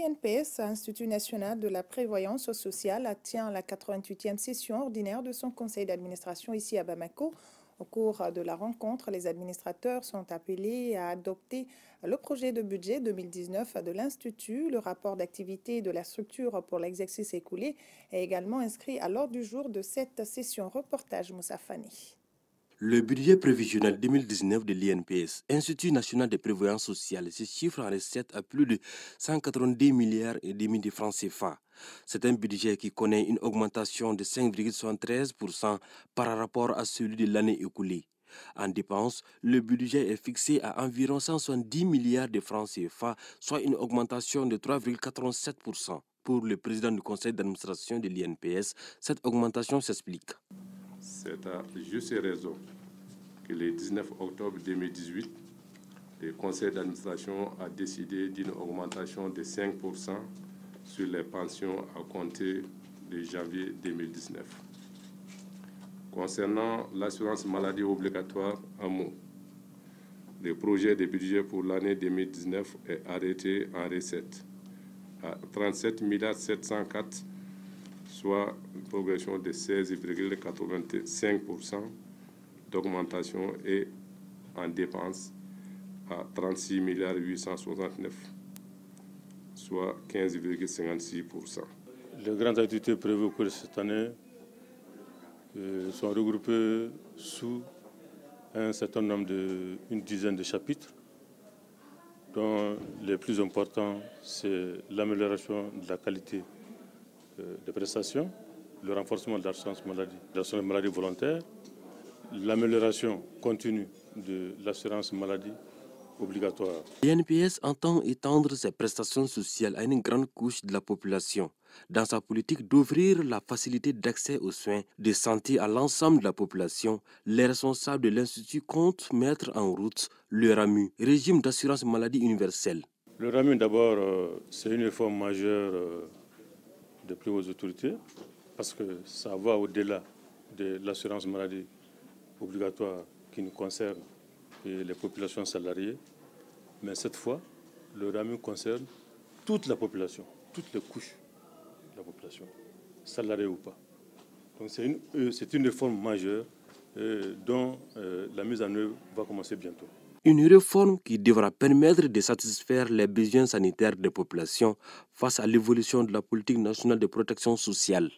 L'INPS, Institut national de la prévoyance sociale, tient la 88e session ordinaire de son conseil d'administration ici à Bamako. Au cours de la rencontre, les administrateurs sont appelés à adopter le projet de budget 2019 de l'Institut. Le rapport d'activité de la structure pour l'exercice écoulé est également inscrit à l'ordre du jour de cette session. Reportage Moussa Fani. Le budget prévisionnel 2019 de l'INPS, Institut national de prévoyance sociale, se chiffre en recettes à plus de 190 milliards et demi de francs CFA. C'est un budget qui connaît une augmentation de 5,73% par rapport à celui de l'année écoulée. En dépenses, le budget est fixé à environ 170 milliards de francs CFA, soit une augmentation de 3,87%. Pour le président du conseil d'administration de l'INPS, cette augmentation s'explique. C'est à juste raison que le 19 octobre 2018, le conseil d'administration a décidé d'une augmentation de 5% sur les pensions à compter de janvier 2019. Concernant l'assurance maladie obligatoire AMO, le projet de budget pour l'année 2019 est arrêté en recette à 37 704, soit une progression de 16,85% d'augmentation, et en dépenses à 36 869, soit 15,56%. Les grandes activités prévues au cours de cette année sont regroupées sous un certain nombre une dizaine de chapitres, dont les plus importants, c'est l'amélioration de la qualité des prestations, le renforcement de l'assurance maladie volontaire, l'amélioration continue de l'assurance maladie obligatoire. L'INPS entend étendre ses prestations sociales à une grande couche de la population, dans sa politique d'ouvrir la facilité d'accès aux soins de santé à l'ensemble de la population. Les responsables de l'Institut comptent mettre en route le RAMU, régime d'assurance maladie universelle. Le RAMU, d'abord, c'est une réforme majeure des plus hautes autorités, parce que ça va au-delà de l'assurance maladie obligatoire qui nous concerne et les populations salariées. Mais cette fois, le RAMU concerne toute la population, toutes les couches de la population, salariées ou pas. Donc c'est une réforme majeure dont la mise en œuvre va commencer bientôt. Une réforme qui devra permettre de satisfaire les besoins sanitaires des populations face à l'évolution de la politique nationale de protection sociale.